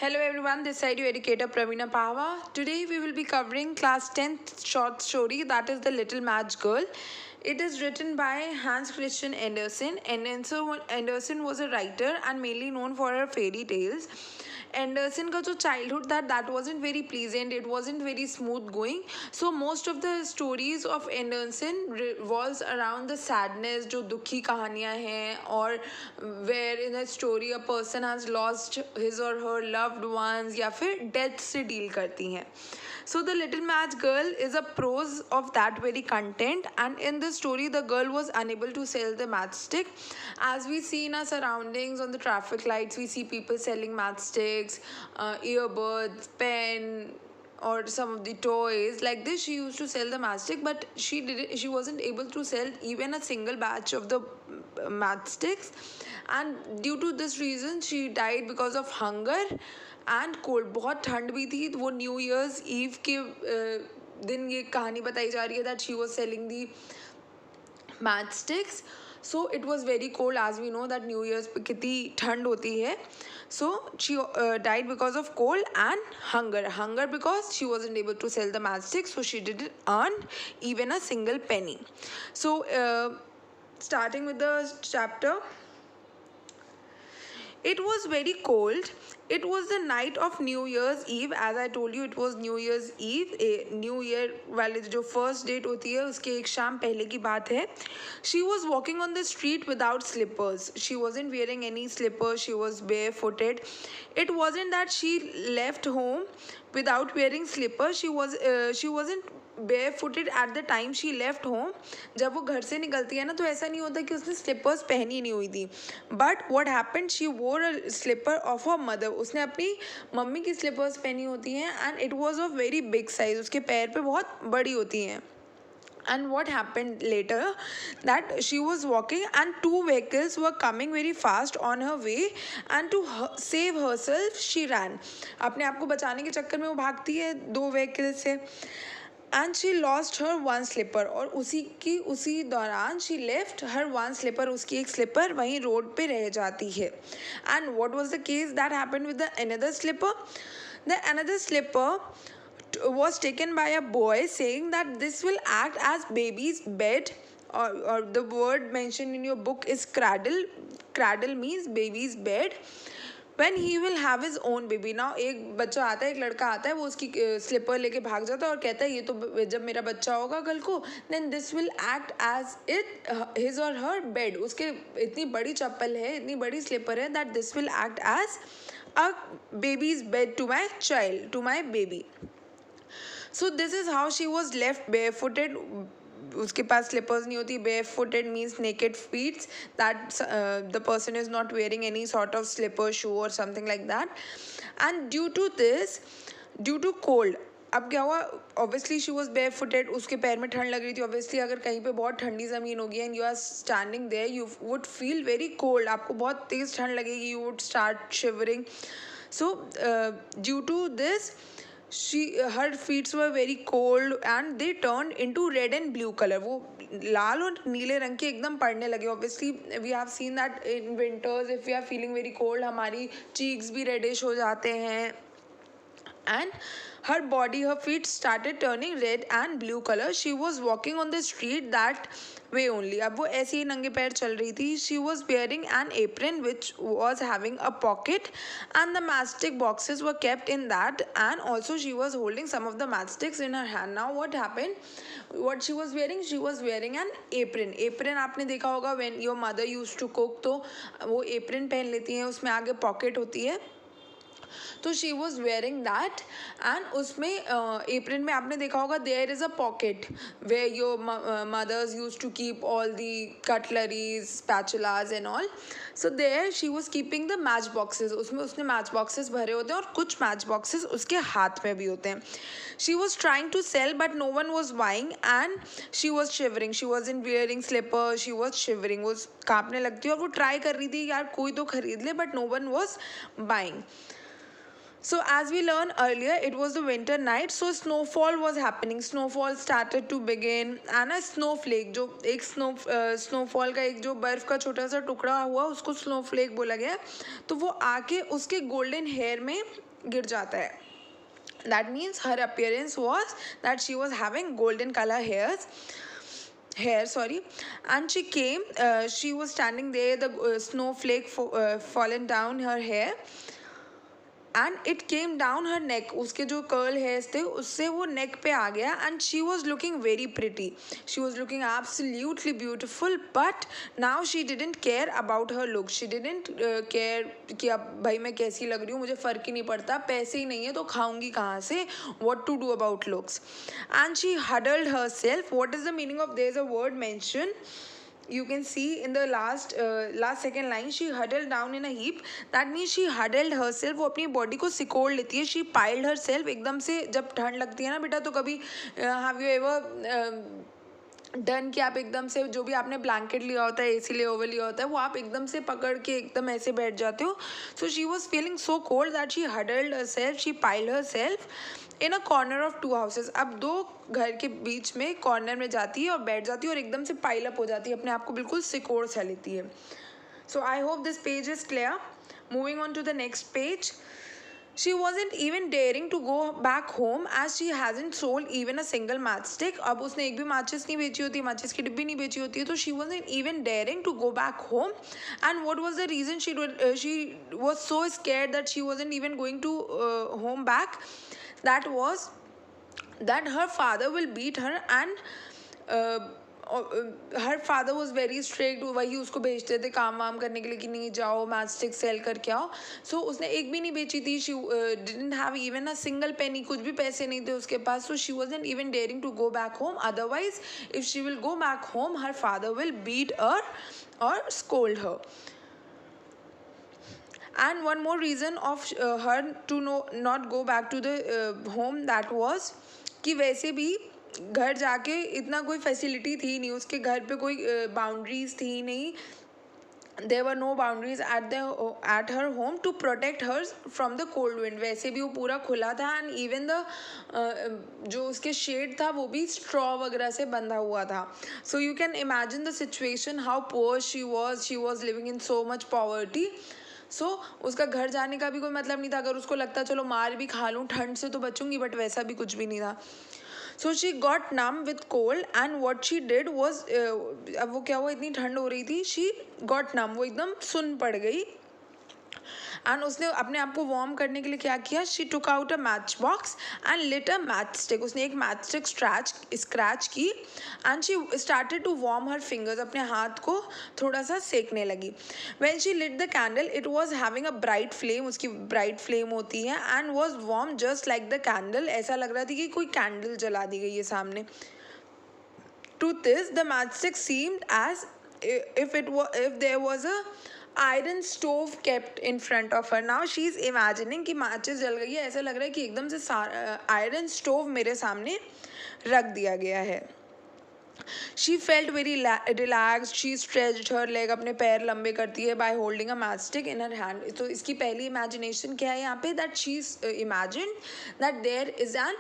Hello everyone, this side your educator Praveena Pahwa. Today we will be covering class 10th short story, that is The Little Match Girl. It is written by Hans Christian Andersen. Andersen was a writer and mainly known for her fairy tales. Anderson का जो childhood that wasn't very pleasant, it wasn't very smooth going. So most of the stories of Anderson revolves around the sadness, जो दुखी कहानियाँ हैं, और where in a story a person has lost his or her loved ones या फिर death से deal करती हैं. So the Little Match Girl is a prose of that very content, and in this story the girl was unable to sell the matchstick. As we see in our surroundings on the traffic lights, we see people selling matchsticks, earbuds, pen, or some of the toys like this. She used to sell the matchstick, but she wasn't able to sell even a single batch of the matchsticks, and due to this reason she died because of hunger and cold. बहुत ठंड भी थी. वो new years ewe के दिन ये कहानी बताई जा रही है that she was selling the match sticks. So it was very cold, as we know that new years पे कितनी ठंड होती है. So she died because of cold and hunger because she wasn't able to sell the match sticks, so she didn't earn even a single penny. So starting with the chapter. It was very cold. It was the night of New Year's Eve. As I told you, it was New Year's Eve. New Year वाले जो first date होती है उसके एक शाम पहले की बात है. She was walking on the street without slippers. She wasn't wearing any slippers. She was barefooted. It wasn't that she left home without wearing slippers. She wasn't barefooted at the time she left home. जब वो घर से निकलती है ना तो ऐसा नहीं होता कि उसने स्लिपर्स पहनी नहीं हुई थी. But what happened, she wore a slipper of a mother. उसने अपनी मम्मी की स्लिपर्स पहनी होती हैं and it was of very big size. उसके पैर पे बहुत बड़ी होती हैं. And what happened later, that she was walking and two vehicles were coming very fast on her way, and to save herself she ran. अपने आप को बचाने के चक्कर में वो भागती है दो व्हीकल से. And she lost her one slipper. और उसी दौरान she left her one slipper. उसकी एक स्लिपर वहीं रोड पे रह जाती है. And what was the case that happened with the another slipper. The another slipper was taken by a boy, saying that this will act as baby's bed, or the word mentioned in your book is cradle. Cradle means baby's bed. When he will have his own baby. Now एक बच्चा आता है, एक लड़का आता है, वो उसकी स्लीपर लेके भाग जाता है और कहता है ये तो जब मेरा बच्चा होगा कल को, then this will act as it his or her bed. उसके इतनी बड़ी चप्पल है, इतनी बड़ी स्लीपर है, that this will act as a baby's bed to my child, to my baby. So this is how she was left barefooted. उसके पास slippers नहीं होती. barefooted means naked feet, that the person is not wearing any sort of slipper, shoe or something like that. And due to cold, अब क्या हुआ, obviously she was barefooted. उसके पैर में ठंड लग रही थी. ऑब्वियसली अगर कहीं पे बहुत ठंडी ज़मीन होगी and you are standing there, you would feel very cold. आपको बहुत तेज़ ठंड लगेगी. You would start shivering. So due to this her feet were very cold and they turned into red and blue color. वो लाल और नीले रंग के एकदम पड़ने लगे. Obviously we have seen that in winters if we are feeling very cold हमारी cheeks भी reddish हो जाते हैं. And her feet started turning red and blue color. She was walking on the street that way only. अब वो ऐसे ही नंगे पैर चल रही थी. She was wearing an apron which was having a pocket, and the matchstick boxes were kept in that, and also she was holding some of the matchsticks in her hand. Now what happened, what she was wearing an apron. आपने देखा होगा when your mother used to cook, तो वो apron पहन लेती हैं, उसमें आगे pocket होती है. तो she was wearing that. And उसमें एप्रन में आपने देखा होगा there is a pocket where your mothers use to keep all the cutleries, spatulas and all. So there she was keeping the match boxes. उसमें उसने मैच बॉक्सेस भरे होते हैं और कुछ मैच बॉक्सेस उसके हाथ में भी होते हैं. She was trying to sell but no one was buying and she was shivering. She was in wearing slipper, she was shivering. वो काँपने लगती है और वो ट्राई कर रही थी यार कोई तो खरीद ले, but no one was buying. So as we learned earlier, it was the winter night, so snowfall was happening. Snowfall started to begin, and a snowflake, जो एक snowfall का एक जो बर्फ का छोटा सा टुकड़ा हुआ उसको snowflake बोला गया. तो वो आके उसके golden hair में गिर जाता है. That means her appearance was that she was having golden color hair, sorry. And she was standing there, the snowflake fallen down her hair, and it came down her neck. उसके जो curl hairs थे उससे वो neck पे आ गया, and she was looking very pretty. She was looking absolutely beautiful, but now she didn't care about her look. She didn't care कि अब भाई मैं कैसी लग रही हूँ, मुझे फ़र्क ही नहीं पड़ता, पैसे ही नहीं है तो खाऊंगी कहाँ से, what to do about looks. And she huddled herself. What is the meaning of, there's a word mentioned, you can see in the last second line, she huddled down in a heap. That means she huddled herself. वो अपनी body को सिकोड़ लेती है. she piled herself. एकदम से जब ठंड लगती है ना बेटा, तो कभी have you ever डन कि आप एकदम से जो भी आपने ब्लैंकेट लिया होता है, एसी लेओवर लिया होता है, वो आप एकदम से पकड़ के एकदम ऐसे बैठ जाते हो. So she was feeling so cold that she huddled herself, she piled herself in a corner of 2 houses. अब 2 घर के बीच में कॉर्नर में जाती है और बैठ जाती है और एकदम से पाइल अप हो जाती है, अपने आप को बिल्कुल सिकोड़ सा लेती है. So I hope this page is clear. Moving on to the next page. She wasn't even daring to go back home as she hasn't sold even a single matchstick. अब उसने एक भी माचिस नहीं बेची होती, माचिस की डिब्बी नहीं बेची होती है, तो she wasn't even daring to go back home. And what was the reason she was so scared that she wasn't even going to home back? That was that her father will beat her, and her father was very strict. वही उसको भेजते थे काम वाम करने के लिए कि नहीं जाओ मैच स्टिक सेल करके आओ. सो उसने एक भी नहीं बेची थी. She didn't have even a single penny, कुछ भी पैसे नहीं थे उसके पास. So she wasn't even daring to go back home. Otherwise if she will go back home, her father will beat her और scold her. And one more reason of her to not go back to the home, that was कि वैसे भी घर जाके इतना कोई facility थी नहीं, उसके घर पे कोई बाउंड्रीज थी नहीं. there were no boundaries at her home to protect her from the cold wind. वैसे भी वो पूरा खुला था, and even the जो उसके शेड था वो भी स्ट्रॉ वगैरह से बंधा हुआ था. so you can imagine the situation how poor she was living in so much poverty. उसका घर जाने का भी कोई मतलब नहीं था. अगर उसको लगता चलो मार भी खा लूँ, ठंड से तो बचूंगी, बट वैसा भी कुछ भी नहीं था. So she got numb with cold, and what she did was अब वो क्या हुआ, इतनी ठंड हो रही थी, she got numb, वो एकदम सुन्न पड़ गई. एंड उसने अपने आप को वार्म करने के लिए क्या किया, she took out a match box and lit a match stick. उसने एक मैच स्टिक स्क्रैच की, and she started to warm her fingers. अपने हाथ को थोड़ा सा सेकने लगी. When she lit the candle, it was having a bright flame. उसकी ब्राइट फ्लेम होती है, and was warm just like the candle. ऐसा लग रहा था कि कोई कैंडल जला दी गई है सामने. To this, the matchstick seemed as if there was a iron stove kept in front of her. Now she is imagining कि माचिस जल गई है, ऐसा लग रहा है कि एकदम से आयरन स्टोव मेरे सामने रख दिया गया है. She felt very relaxed. She stretched her leg, अपने पैर लंबे करती है by holding a matchstick in her hand. तो इसकी पहली इमेजिनेशन क्या है यहाँ पे, that she imagined that there is an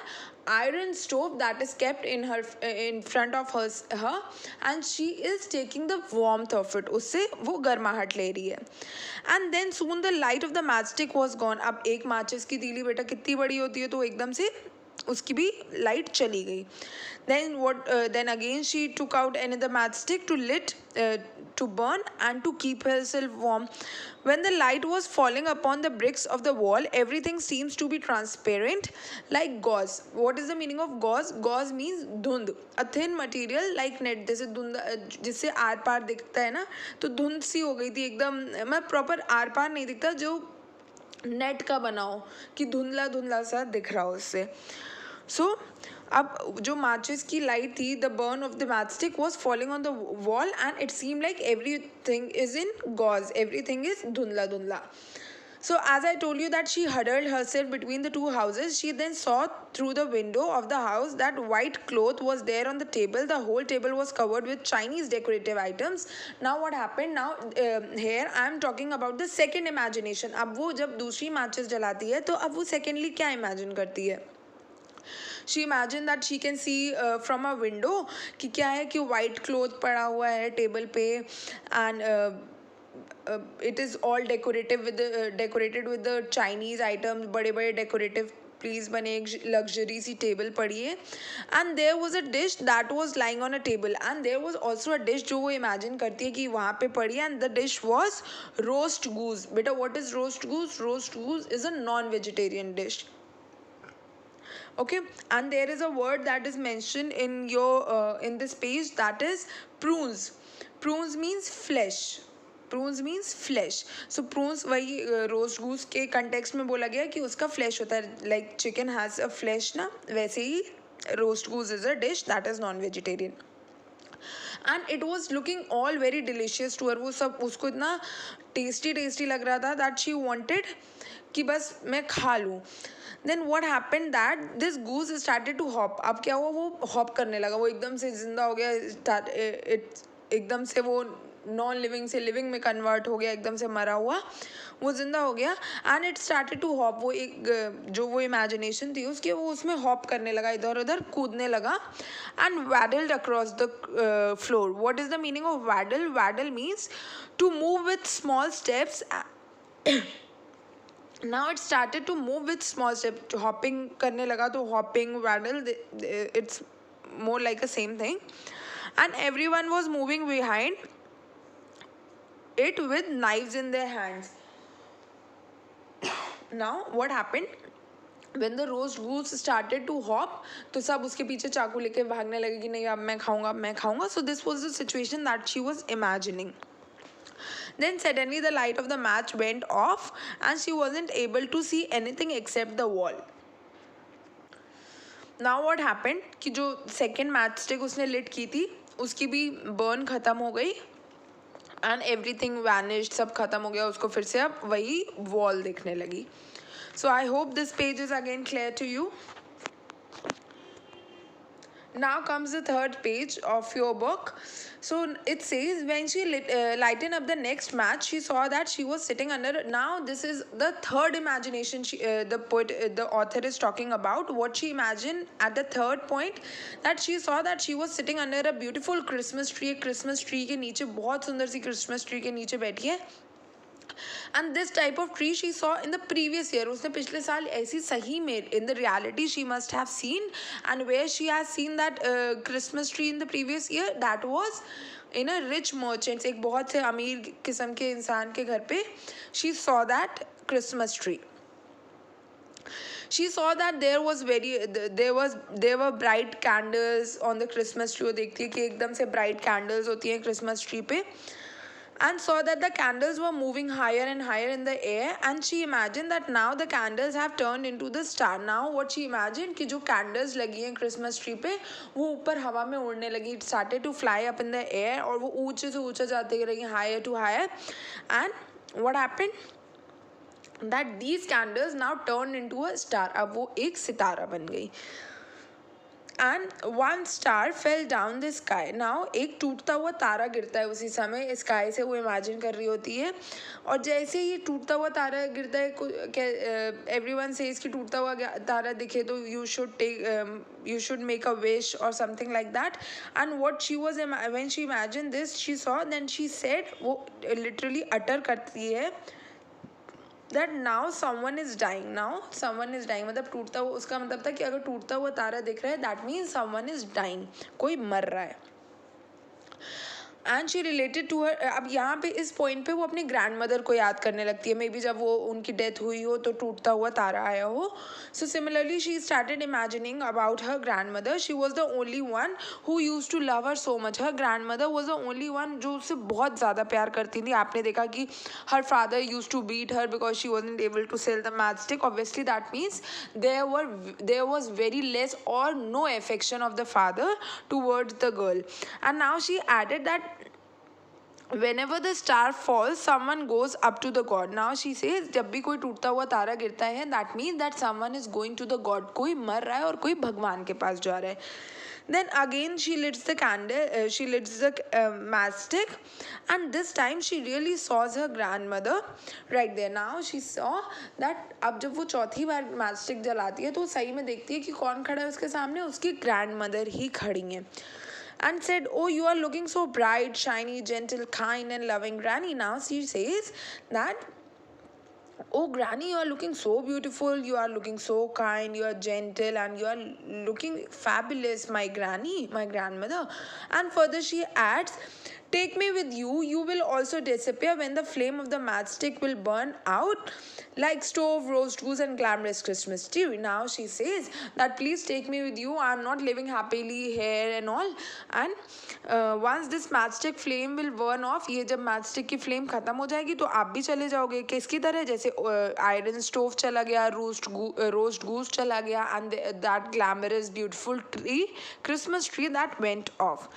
iron stove that is kept in front of her and she is taking the warmth of it. उससे वो गर्माहट ले रही है. and then soon the light of the matchstick was gone. अब एक माचिस की तीली बेटा कितनी बड़ी होती है, तो एकदम से उसकी भी लाइट चली गई. then again she took out another matchstick to burn and to keep herself warm. When the light was falling upon the bricks of the wall, everything seems to be transparent like gauze. What is the meaning of gauze? Gauze means धुंध, a thin material like net. जैसे धुंध जिससे are पार दिखता है ना, तो धुंध सी हो गई थी एकदम. मैं प्रॉपर आर पार नहीं दिखता, जो नेट का बनाओ कि धुंधला धुंधला सा दिख रहा हो उससे. अब जो माचिस की लाइट थी, the burn of the matchstick was falling on the wall and it seem like everything is in gauze, everything is धुंधला धुंधला. So as I told you that she huddled herself between the two houses, she then saw through the window of the house that white cloth was there on the table. The whole table was covered with Chinese decorative items. Now what happened? Now here I am talking about the second imagination. अब वो जब दूसरी matches जलाती है, तो अब वो secondly क्या imagine करती है? She imagined that she can see from a window कि क्या है कि white cloth पड़ा हुआ है टेबल पे, and it is all decorated with the Chinese items, बड़े बड़े decorative प्लीज बने, एक लग्जरी सी टेबल पड़ी है. And there was a dish that was lying on a table, and there was also a dish जो वो imagine करती है कि वहाँ पे पड़ी है, and the dish was roast goose. बेटा what is roast goose? Roast goose is a non vegetarian dish. Okay, and there is a word that is mentioned in your in this page, that is prunes. Prunes means flesh. Prunes means flesh. So prunes वही roast goose के context में बोला गया कि उसका flesh होता है, like chicken has a flesh ना, वैसे ही roast goose is a dish that is non vegetarian. And it was looking all very delicious to her. वो सब उसको इतना टेस्टी टेस्टी लग रहा था दैट शी वॉन्टेड कि बस मैं खा लूँ. Then what happen that this goose started to hop. अब क्या हुआ, वो हॉप करने लगा, वो एकदम से जिंदा हो गया. एकदम से वो नॉन लिविंग से लिविंग में कन्वर्ट हो गया, एकदम से मरा हुआ वो जिंदा हो गया. And it started to hop. वो एक जो वो इमेजिनेशन थी उसकी, वो उसमें हॉप करने लगा, इधर उधर कूदने लगा. And waddled across the floor. What is the meaning of waddle? Waddle means to move with small steps. Now it started to move with small steps. Hopping करने लगा, तो hopping, waddle, it's more like a same thing. And everyone was moving behind it with knives in their hands. Now what happened? When the roast goose started to hop, तो सब उसके पीछे चाकू लेके भागने लगे कि नहीं अब मैं खाऊंगा, अब मैं खाऊंगा. So this was the situation that she was imagining. Then suddenly the light of the match went off and she wasn't able to see anything except the wall. Now what happened कि जो second match stick उसने lit की थी उसकी भी burn ख़त्म हो गई and everything vanished. सब ख़त्म हो गया, उसको फिर से अब वही wall दिखने लगी. So I hope this page is again clear to you. Now comes the third page of your book. So it says when she lightened up the next match, she saw that she was sitting under. Now this is the third imagination the author is talking about. What she imagined at the third point, that she saw that she was sitting under a beautiful Christmas tree. Christmas tree के नीचे, बहुत सुंदर सी Christmas tree के नीचे बैठी है. And this type of tree she saw in the previous year. उसने पिछले साल ऐसी सही में in the reality she must have seen, and where she has seen that Christmas tree in the previous year, that was in a rich merchant, एक बहुत से अमीर किस्म के इंसान के घर पे she saw that Christmas tree. She saw that there were bright candles on the Christmas tree. वो देखती है कि एकदम से bright candles होती हैं Christmas tree पे. And saw that the candles were moving higher and higher in the air, and she imagined that now the candles have turned into the star. Now what she imagined कि जो candles लगी हैं Christmas tree पे वो ऊपर हवा में उड़ने लगी. It started to fly up in the air और वो ऊंचे से ऊंचा जाते रही, higher to higher. And what happened? That these candles now turned into a star. अब वो एक सितारा बन गई. And one star fell down the sky. Now एक टूटता हुआ तारा गिरता है उसी समय स्काई से, वो इमेजिन कर रही होती है. और जैसे ही टूटता हुआ तारा गिरता है, एवरीवन सेज कि टूटता हुआ तारा दिखे तो you should make a wish or something like that. And what she was when she imagined this, she saw, then she said, वो literally utter करती है that now someone is dying. मतलब टूटता हुआ, उसका मतलब था कि अगर टूटता हुआ तारा दिख रहा है that means someone is dying, कोई मर रहा है. And she related to her. अब यहाँ पे इस पॉइंट पे वो अपनी ग्रैंड मदर को याद करने लगती है, मे बी जब वो उनकी डेथ हुई हो तो टूटता हुआ तारा आया हो. So similarly she started imagining about her grandmother. She was the only one who use to love her so much. Her grandmother was the only one जो उससे बहुत ज़्यादा प्यार करती थी. आपने देखा कि her father use to beat her because she wasn't able to sell the matchstick. Obviously that means there was very less or no affection of the father towards the girl. And now she added that whenever the star falls someone goes up to the god. Now she says जब भी कोई टूटता हुआ तारा गिरता है that means that someone is going to the god. कोई मर रहा है और कोई भगवान के पास जा रहा है. Then again she lights the candle, she lights the matchstick, and this time she really saw her grandmother right there. Now she saw that अब जब वो चौथी बार matchstick जलाती है तो सही में देखती है कि कौन खड़ा है उसके सामने, उसकी grandmother ही खड़ी है. and said, "Oh, you are looking so bright, shiny, gentle, kind, and loving, Granny." Now she says that, "Oh, Granny, you are looking so beautiful, you are looking so kind, you are gentle, and you are looking fabulous, my Granny, my grandmother." And further, she adds, "Take me with you, you will also disappear when the flame of the matchstick will burn out like stove, roast goose, and glamorous Christmas tree." Now she says that, "Please take me with you, I'm not living happily here and all. And once this matchstick flame will burn off, ये जब matchstick की flame खत्म हो जाएगी तो आप भी चले जाओगे, किसकी तरह, जैसे आयरन स्टोव चला गया, रोस्ट गूस चला गया, and that glamorous beautiful tree, Christmas tree, that went off."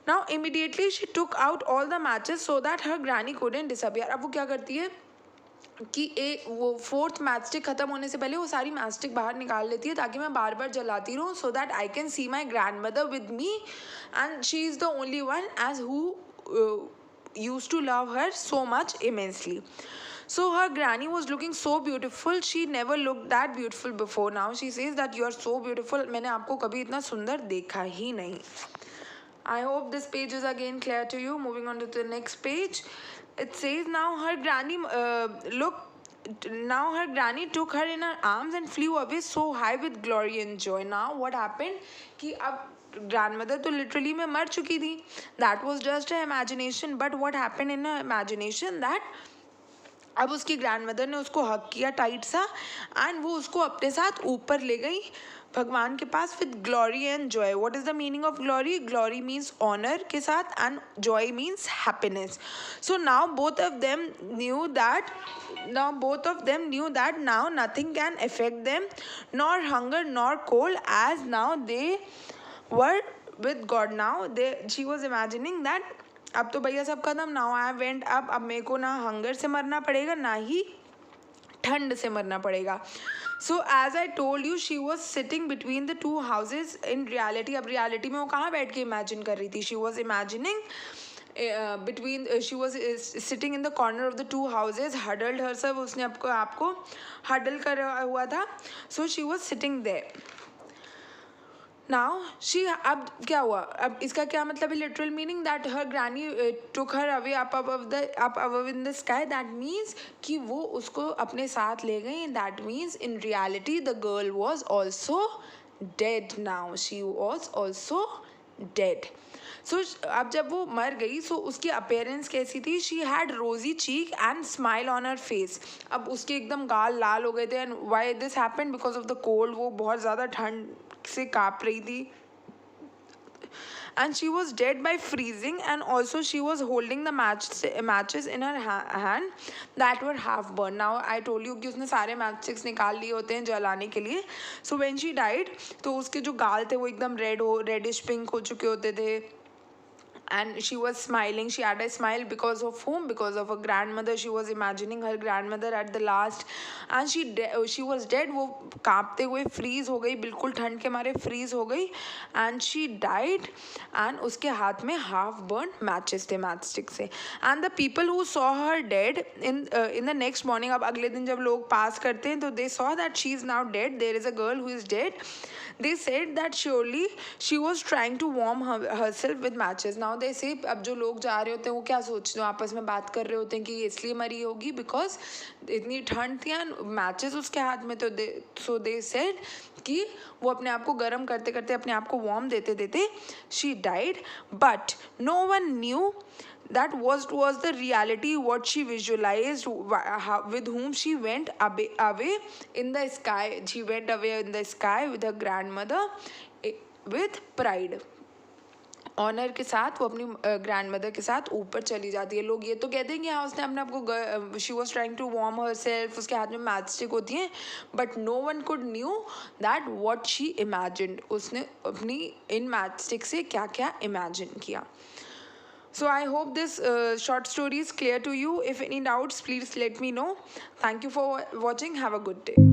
Now immediately she took out all the matches so that her granny couldn't disappear. अब वो क्या करती है कि वो फोर्थ मैचस्टिक ख़त्म होने से पहले वो सारी मैचस्टिक बाहर निकाल लेती है ताकि मैं बार बार जलाती रहूँ, so that I can see my grandmother with me, and she is the only one as who used to love her so much immensely. So her granny was looking so beautiful, she never looked that beautiful before. Now she says that you are so beautiful, मैंने आपको कभी इतना सुंदर देखा ही नहीं. I hope this page is again clear to you. Moving on to the next page, it says now her granny took her in her arms and flew away so high with glory and joy. Now what happened कि अब grandmother तो literally में मर चुकी थी. That was just her imagination. But what happened in her imagination that अब उसकी grandmother ने उसको हक किया टाइट सा, एंड वो उसको अपने साथ ऊपर ले गई भगवान के पास with glory and joy. What is the meaning of glory? Glory means honour के साथ, and joy means happiness. So now both of them knew that now nothing can affect them, nor hunger nor cold, as now they were with God. Now she was imagining that अब तो भैया सब खत्म, now I went अब मेरे को ना hunger से मरना पड़ेगा ना ही ठंड से मरना पड़ेगा. So as I told you, she was sitting between the two houses in reality. अब रियलिटी में वो कहाँ बैठ के इमेजिन कर रही थी? She was imagining she was sitting in the corner of the two houses, huddled herself. उसने आपको huddle करा हुआ था. So she was sitting there. Now अब क्या हुआ? अब इसका क्या मतलब है? Literal meaning that her granny took her away up above in the sky. That means कि वो उसको अपने साथ ले गई. That means in reality the girl was also dead. Now she was also dead. So अब जब वो मर गई, सो उसकी अपेयरेंस कैसी थी? She had rosy cheek and smile on her face. अब उसके एकदम गाल लाल हो गए थे. And why this happened? Because of the cold. वो बहुत ज़्यादा ठंड से काँप रही थी. And she was dead by freezing, and also she was holding the matches in her hand that were half burned. Now I told you कि उसने सारे matchsticks निकाल लिए होते हैं जलाने के लिए. So when she died, तो उसके जो गाल थे वो एकदम reddish pink हो चुके होते थे. And she was smiling. She had a smile because of whom? Because of her grandmother. She was imagining her grandmother at the last, and she was dead. वो कांपते हुए freeze हो गई, बिल्कुल ठंड के मारे freeze हो गई, and she died. And उसके हाथ में half burnt matches थे matchstick से. And the people who saw her dead in the next morning, अब अगले दिन जब लोग पास करते हैं तो they saw that she is now dead. There is a girl who is dead. They said that surely she was trying to warm herself with matches. Now they say, अब जो लोग जा रहे होते हैं वो क्या सोचते हैं? आपस में बात कर रहे होते हैं कि ये इसलिए मरी होगी बिकॉज इतनी ठंड थी एंड मैचेस उसके हाथ में. तो सो दे सेड कि वो अपने आप को गर्म करते करते अपने आप को वार्म देते देते she died. But no one knew that was the reality what she visualized, with whom she went away in the sky. She went away in the sky with her grandmother with pride. Honour के साथ वो अपनी grandmother के साथ ऊपर चली जाती है. लोग ये तो कहते हैं कि हाँ उसने अपने आप को she was trying to warm herself, उसके हाथ में मैचस्टिक होती हैं, but no one could knew that what she imagined. उसने अपनी इन मैचस्टिक से क्या क्या इमेजिन किया. So I hope this short story is clear to you. If any doubts, please let me know. Thank you for watching. Have a good day.